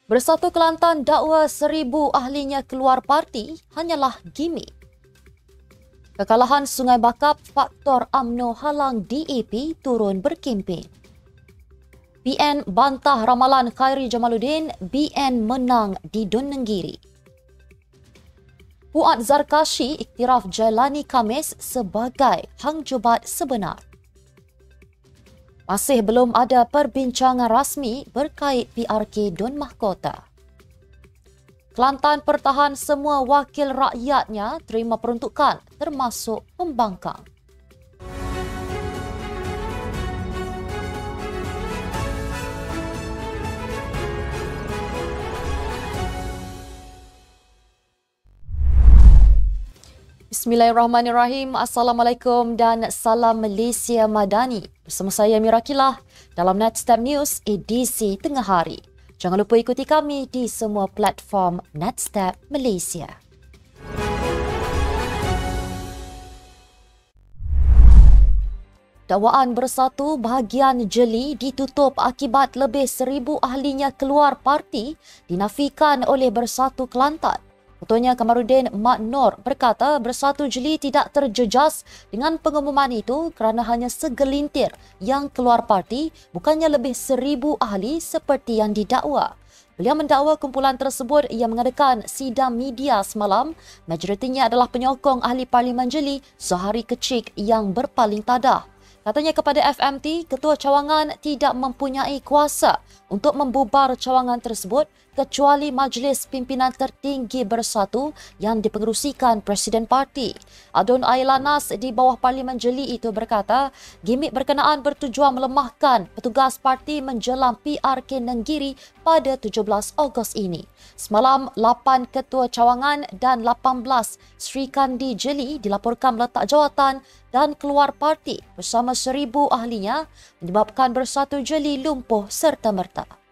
Bersatu Kelantan dakwa 1,000 ahlinya keluar parti hanyalah gimik. Kekalahan Sungai Bakap, faktor UMNO halang DAP turun berkempen. PN bantah ramalan Khairi Jamaluddin, BN menang di Dun Nenggiri. Fuad Zarkashi iktiraf Jailani Khamis sebagai hang jubat sebenar. Masih belum ada perbincangan rasmi berkait PRK Dun Mahkota. Kelantan pertahan semua wakil rakyatnya terima peruntukan termasuk pembangkang. Bismillahirrahmanirrahim. Assalamualaikum dan salam Malaysia Madani. Bersama saya Mira Kilah dalam Netstep News edisi tengah hari. Jangan lupa ikuti kami di semua platform Netstep Malaysia. Dakwaan Bersatu bahagian Jeli ditutup akibat lebih 1,000 ahlinya keluar parti dinafikan oleh Bersatu Kelantan. Ketuanya Kamarudin Mat Nor berkata Bersatu Jeli tidak terjejas dengan pengumuman itu kerana hanya segelintir yang keluar parti, bukannya lebih 1,000 ahli seperti yang didakwa. Beliau mendakwa kumpulan tersebut yang mengadakan sidang media semalam, majoritinya adalah penyokong ahli Parlimen Jeli Zohari Kecik yang berpaling tadah. Katanya kepada FMT, ketua cawangan tidak mempunyai kuasa untuk membubar cawangan tersebut kecuali Majlis Pimpinan Tertinggi Bersatu yang dipengerusikan Presiden Parti. Adun Ailanas di bawah Parlimen Jeli itu berkata, gimik berkenaan bertujuan melemahkan petugas parti menjelang PRK Nenggiri pada 17 Ogos ini. Semalam, 8 ketua cawangan dan 18 Sri Kandi Jeli dilaporkan meletak jawatan dan keluar parti bersama 1,000 ahlinya menyebabkan Bersatu Jeli lumpuh serta-merta.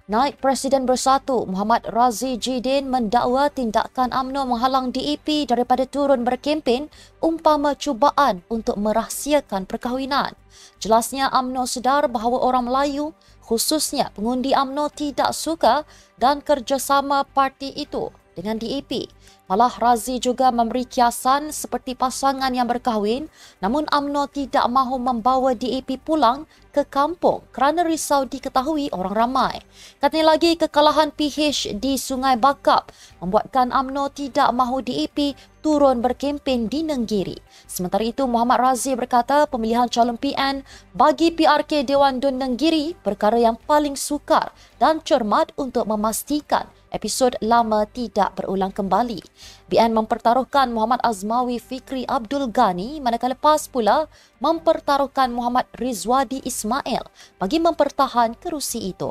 Naib Presiden Bersatu Muhammad Razi Jidin mendakwa tindakan UMNO menghalang DAP daripada turun berkempen umpama cubaan untuk merahsiakan perkahwinan. Jelasnya UMNO sedar bahawa orang Melayu, khususnya pengundi UMNO tidak suka dan kerjasama parti itu dengan DAP. Malah Razi juga memberi kiasan seperti pasangan yang berkahwin, namun UMNO tidak mahu membawa DAP pulang ke kampung kerana risau diketahui orang ramai. Katanya lagi kekalahan PH di Sungai Bakap membuatkan UMNO tidak mahu DAP turun berkempen di Nenggiri. Sementara itu Muhammad Razi berkata pemilihan calon PN bagi PRK Dewan Dun Nenggiri perkara yang paling sukar dan cermat untuk memastikan episod lama tidak berulang kembali. BN mempertaruhkan Muhammad Azmawi Fikri Abdul Ghani, manakala PAS pula mempertaruhkan Muhammad Rizwadi Ismail bagi mempertahan kerusi itu.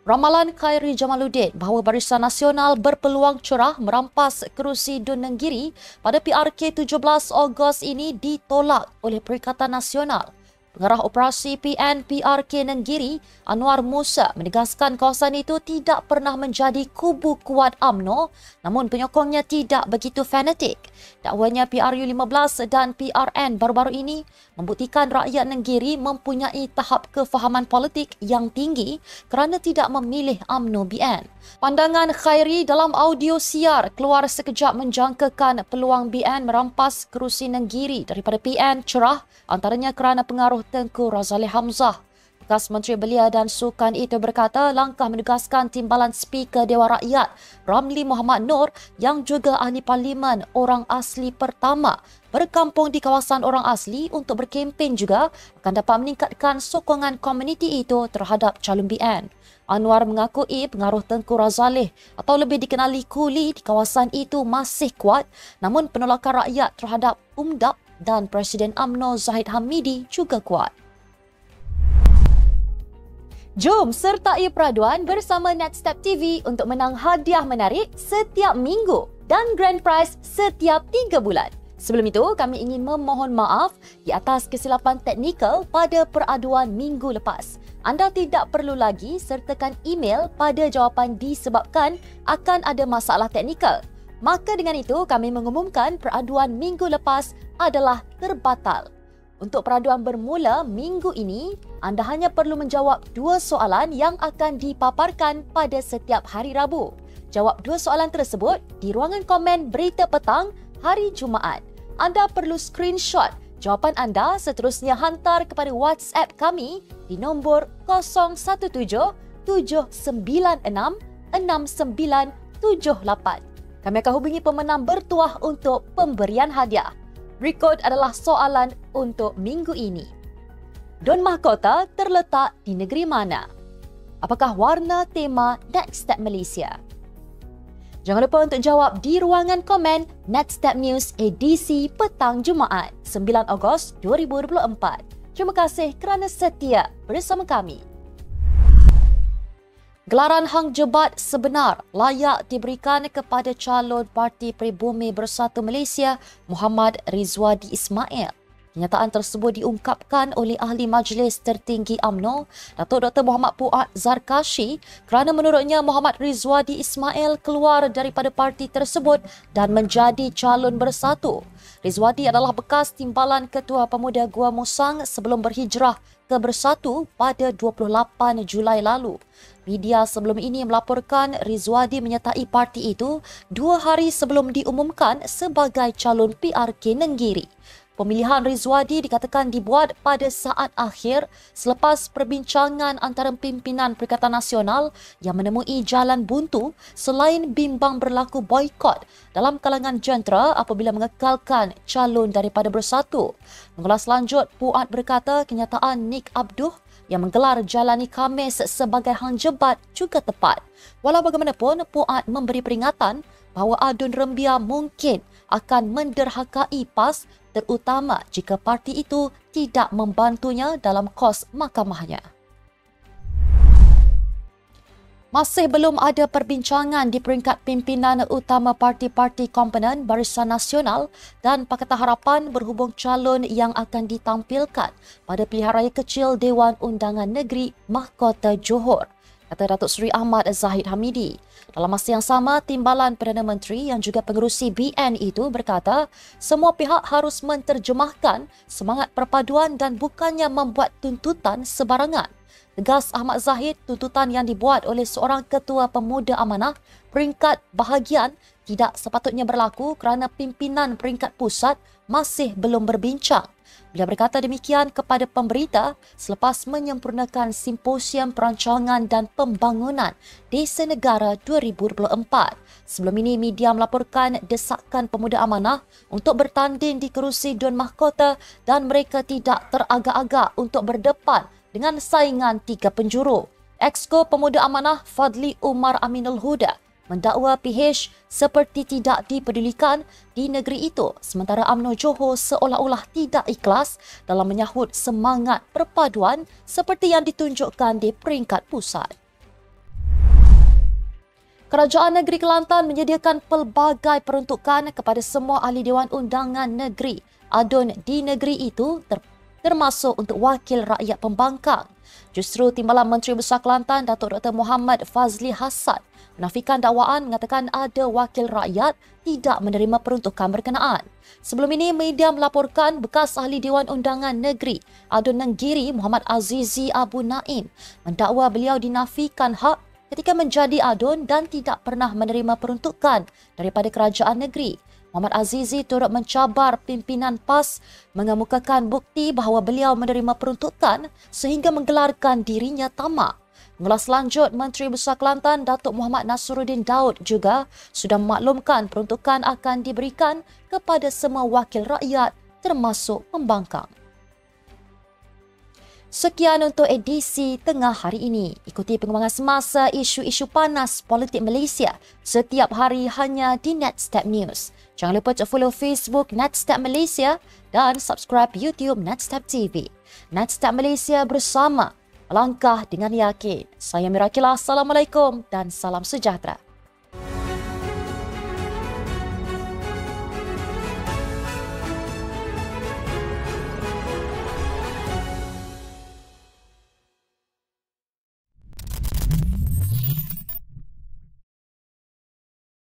Ramalan Khairi Jamaluddin bahawa Barisan Nasional berpeluang cerah merampas kerusi Dun Nenggiri pada PRK 17 Ogos ini ditolak oleh Perikatan Nasional. Pengarah Operasi PN PRK Nenggiri, Anwar Musa, menegaskan kawasan itu tidak pernah menjadi kubu kuat UMNO, namun penyokongnya tidak begitu fanatik. Dakwanya PRU15 dan PRN baru-baru ini membuktikan rakyat Nenggiri mempunyai tahap kefahaman politik yang tinggi kerana tidak memilih UMNO BN. Pandangan Khairi dalam audio siar keluar sekejap menjangkakan peluang BN merampas kerusi Nenggiri daripada PN cerah, antaranya kerana pengaruh Tengku Razali Hamzah. Bekas Menteri Belia dan Sukan itu berkata langkah menugaskan Timbalan Speaker Dewan Rakyat Ramli Muhammad Noor yang juga ahli parlimen orang asli pertama berkampung di kawasan orang asli untuk berkempen juga akan dapat meningkatkan sokongan komuniti itu terhadap calon BN. Anwar mengakui pengaruh Tengku Razali atau lebih dikenali Kuli di kawasan itu masih kuat, namun penolakan rakyat terhadap UMDAP dan Presiden UMNO Zahid Hamidi juga kuat. Jom sertai peraduan bersama Netstep TV untuk menang hadiah menarik setiap minggu dan grand prize setiap 3 bulan. Sebelum itu, kami ingin memohon maaf di atas kesilapan teknikal pada peraduan minggu lepas. Anda tidak perlu lagi sertakan email pada jawapan disebabkan akan ada masalah teknikal. Maka dengan itu, kami mengumumkan peraduan minggu lepas adalah terbatal. Untuk peraduan bermula minggu ini, anda hanya perlu menjawab 2 soalan yang akan dipaparkan pada setiap hari Rabu. Jawab 2 soalan tersebut di ruangan komen Berita Petang hari Jumaat. Anda perlu screenshot jawapan anda, seterusnya hantar kepada WhatsApp kami di nombor 017-796-6978. Kami akan hubungi pemenang bertuah untuk pemberian hadiah. Berikut adalah soalan untuk minggu ini. Dun Mahkota terletak di negeri mana? Apakah warna tema Nextstep Malaysia? Jangan lupa untuk jawab di ruangan komen Nextstep News edisi Petang Jumaat 9 Ogos 2024. Terima kasih kerana setia bersama kami. Gelaran Hang Jebat sebenar layak diberikan kepada calon Parti Pribumi Bersatu Malaysia Muhammad Rizwadi Ismail. Kenyataan tersebut diungkapkan oleh Ahli Majlis Tertinggi UMNO, Datuk Dr. Muhammad Puat Zarkashi, kerana menurutnya Muhammad Rizwadi Ismail keluar daripada parti tersebut dan menjadi calon bersatu. Rizwadi adalah bekas timbalan Ketua Pemuda Gua Musang sebelum berhijrah ke Bersatu pada 28 Julai lalu. Media sebelum ini melaporkan Rizwadi menyertai parti itu 2 hari sebelum diumumkan sebagai calon PRK Nenggiri. Pemilihan Rizwadi dikatakan dibuat pada saat akhir selepas perbincangan antara pimpinan Perikatan Nasional yang menemui jalan buntu selain bimbang berlaku boikot dalam kalangan jentera apabila mengekalkan calon daripada Bersatu. Mengulas lanjut, Puat berkata kenyataan Nik Abduh yang menggelar jalani Khamis sebagai Hang Jebat juga tepat. Walau bagaimanapun, Puat memberi peringatan bahawa adun rembia mungkin akan menderhakai PAS terutama jika parti itu tidak membantunya dalam kos mahkamahnya. Masih belum ada perbincangan di peringkat pimpinan utama parti-parti komponen Barisan Nasional dan Pakatan Harapan berhubung calon yang akan ditampilkan pada pilihan raya kecil Dewan Undangan Negeri Mahkota Johor, kata Datuk Seri Ahmad Zahid Hamidi. Dalam masa yang sama, Timbalan Perdana Menteri yang juga pengerusi BN itu berkata semua pihak harus menterjemahkan semangat perpaduan dan bukannya membuat tuntutan sebarangan. Tegas Ahmad Zahid, tuntutan yang dibuat oleh seorang Ketua Pemuda Amanah peringkat bahagian tidak sepatutnya berlaku kerana pimpinan peringkat pusat masih belum berbincang. Beliau berkata demikian kepada pemberita selepas menyempurnakan Simposium Perancangan dan Pembangunan Desa Negara 2024. Sebelum ini, media melaporkan desakan Pemuda Amanah untuk bertanding di kerusi Dewan Mahkota dan mereka tidak teragak-agak untuk berdepan dengan saingan 3 penjuru. Exco Pemuda Amanah Fadli Umar Aminul Huda mendakwa PH seperti tidak dipedulikan di negeri itu, sementara UMNO Johor seolah-olah tidak ikhlas dalam menyahut semangat perpaduan seperti yang ditunjukkan di peringkat pusat. Kerajaan Negeri Kelantan menyediakan pelbagai peruntukan kepada semua ahli Dewan Undangan Negeri adun di negeri itu termasuk untuk wakil rakyat pembangkang. Justru Timbalan Menteri Besar Kelantan Datuk Dr. Muhammad Fazli Hassan menafikan dakwaan mengatakan ada wakil rakyat tidak menerima peruntukan berkenaan. Sebelum ini, media melaporkan bekas ahli Dewan Undangan Negeri Adun Nenggiri Muhammad Azizi Abu Naim mendakwa beliau dinafikan hak ketika menjadi adun dan tidak pernah menerima peruntukan daripada kerajaan negeri. Muhammad Azizi turut mencabar pimpinan PAS mengemukakan bukti bahawa beliau menerima peruntukan sehingga menggelarkan dirinya tamak. Mengulas lanjut, Menteri Besar Kelantan Datuk Muhammad Nasruddin Daud juga sudah memaklumkan peruntukan akan diberikan kepada semua wakil rakyat termasuk pembangkang. Sekian untuk edisi tengah hari ini. Ikuti pengembangan semasa isu-isu panas politik Malaysia setiap hari hanya di Nextstep News. Jangan lupa untuk follow Facebook Nextstep Malaysia dan subscribe YouTube Nextstep TV. Nextstep Malaysia bersama, melangkah dengan yakin. Saya Mira Kila, Assalamualaikum dan salam sejahtera.